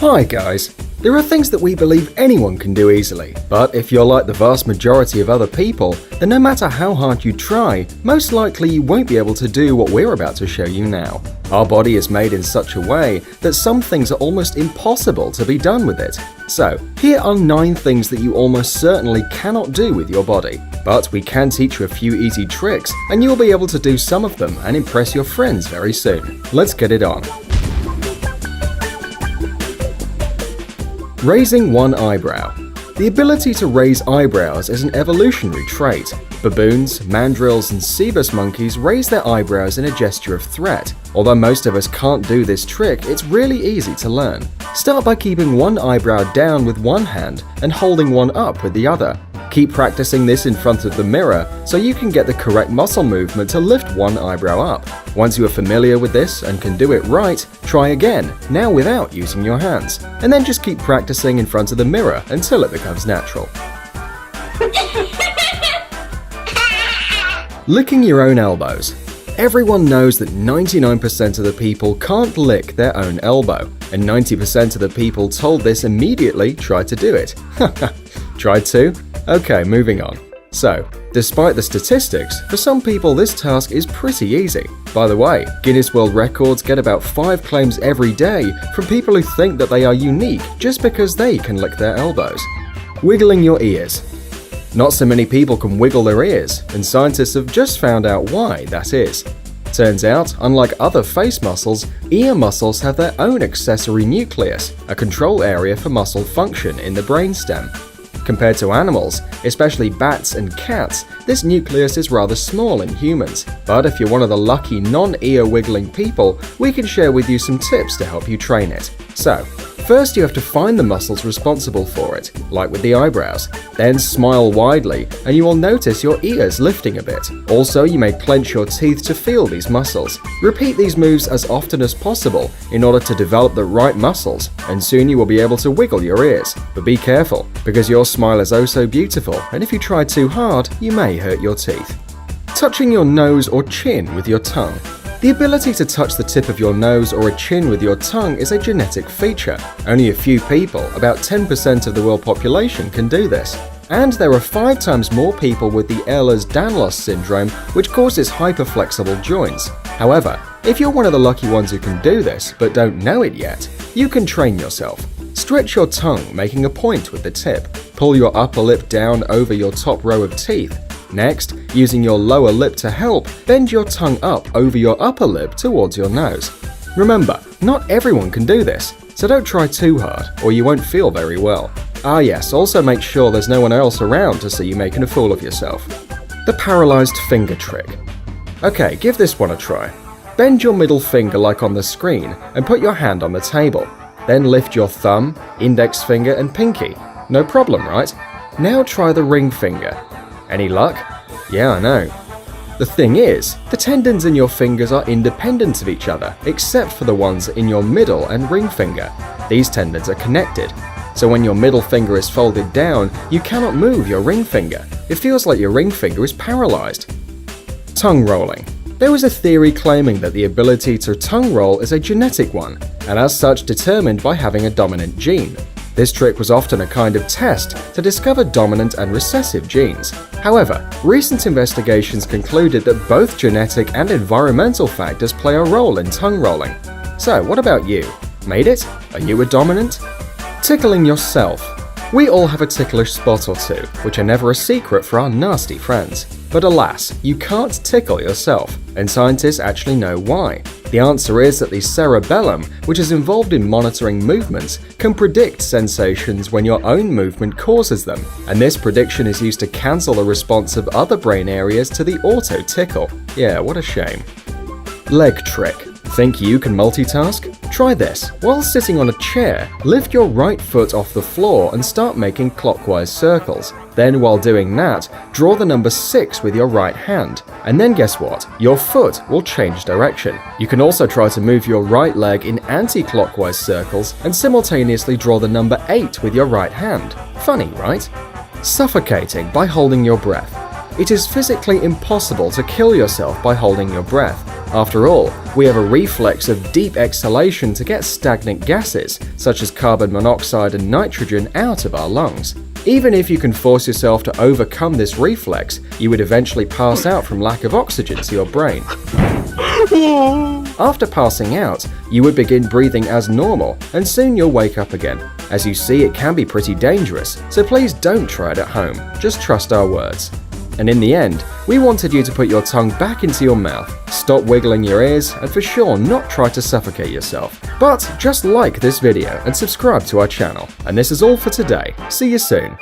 Hi guys! There are things that we believe anyone can do easily, but if you're like the vast majority of other people, then no matter how hard you try, most likely you won't be able to do what we're about to show you now. Our body is made in such a way that some things are almost impossible to be done with it. So, here are 9 things that you almost certainly cannot do with your body. But we can teach you a few easy tricks, and you'll be able to do some of them and impress your friends very soon. Let's get it on. Raising one eyebrow. The ability to raise eyebrows is an evolutionary trait. Baboons, mandrills, and cebus monkeys raise their eyebrows in a gesture of threat. Although most of us can't do this trick, it's really easy to learn. Start by keeping one eyebrow down with one hand and holding one up with the other. Keep practicing this in front of the mirror so you can get the correct muscle movement to lift one eyebrow up. Once you are familiar with this and can do it right, try again, now without using your hands. And then just keep practicing in front of the mirror until it becomes natural. Licking your own elbows. Everyone knows that 99% of the people can't lick their own elbow, and 90% of the people told this immediately tried to do it. Tried to? Okay, moving on. So, despite the statistics, for some people this task is pretty easy. By the way, Guinness World Records get about 5 claims every day from people who think that they are unique just because they can lick their elbows. Wiggling your ears. Not so many people can wiggle their ears, and scientists have just found out why that is. Turns out, unlike other face muscles, ear muscles have their own accessory nucleus, a control area for muscle function in the brainstem. Compared to animals, especially bats and cats, this nucleus is rather small in humans. But if you're one of the lucky non-ear wiggling people, we can share with you some tips to help you train it. So, first you have to find the muscles responsible for it, like with the eyebrows. Then smile widely and you will notice your ears lifting a bit. Also, you may clench your teeth to feel these muscles. Repeat these moves as often as possible in order to develop the right muscles, and soon you will be able to wiggle your ears. But be careful, because your smile is oh so beautiful, and if you try too hard, you may hurt your teeth. Touching your nose or chin with your tongue. The ability to touch the tip of your nose or a chin with your tongue is a genetic feature. Only a few people, about 10% of the world population, can do this. And there are 5 times more people with the Ehlers-Danlos syndrome, which causes hyperflexible joints. However, if you're one of the lucky ones who can do this, but don't know it yet, you can train yourself. Stretch your tongue, making a point with the tip. Pull your upper lip down over your top row of teeth. Next, using your lower lip to help, bend your tongue up over your upper lip towards your nose. Remember, not everyone can do this, so don't try too hard or you won't feel very well. Ah yes, also make sure there's no one else around to see you making a fool of yourself. The paralyzed finger trick. Okay, give this one a try. Bend your middle finger like on the screen and put your hand on the table. Then lift your thumb, index finger and pinky. No problem, right? Now try the ring finger. Any luck? Yeah, I know. The thing is, the tendons in your fingers are independent of each other, except for the ones in your middle and ring finger. These tendons are connected. So when your middle finger is folded down, you cannot move your ring finger. It feels like your ring finger is paralyzed. Tongue rolling. There was a theory claiming that the ability to tongue roll is a genetic one, and as such determined by having a dominant gene. This trick was often a kind of test to discover dominant and recessive genes. However, recent investigations concluded that both genetic and environmental factors play a role in tongue rolling. So, what about you? Made it? Are you a dominant? Tickling yourself. We all have a ticklish spot or two, which are never a secret for our nasty friends. But alas, you can't tickle yourself, and scientists actually know why. The answer is that the cerebellum, which is involved in monitoring movements, can predict sensations when your own movement causes them, and this prediction is used to cancel the response of other brain areas to the auto-tickle. Yeah, what a shame. Leg trick. Think you can multitask? Try this. While sitting on a chair, lift your right foot off the floor and start making clockwise circles. Then while doing that, draw the number 6 with your right hand. And then guess what? Your foot will change direction. You can also try to move your right leg in anti-clockwise circles and simultaneously draw the number 8 with your right hand. Funny, right? Suffocating by holding your breath. It is physically impossible to kill yourself by holding your breath. After all, We have a reflex of deep exhalation to get stagnant gases, such as carbon monoxide and nitrogen, out of our lungs. Even if you can force yourself to overcome this reflex, you would eventually pass out from lack of oxygen to your brain. After passing out, you would begin breathing as normal, and soon you'll wake up again. As you see, it can be pretty dangerous, so please don't try it at home, just trust our words. And in the end, we wanted you to put your tongue back into your mouth, stop wiggling your ears, and for sure not try to suffocate yourself. But just like this video and subscribe to our channel. And this is all for today. See you soon.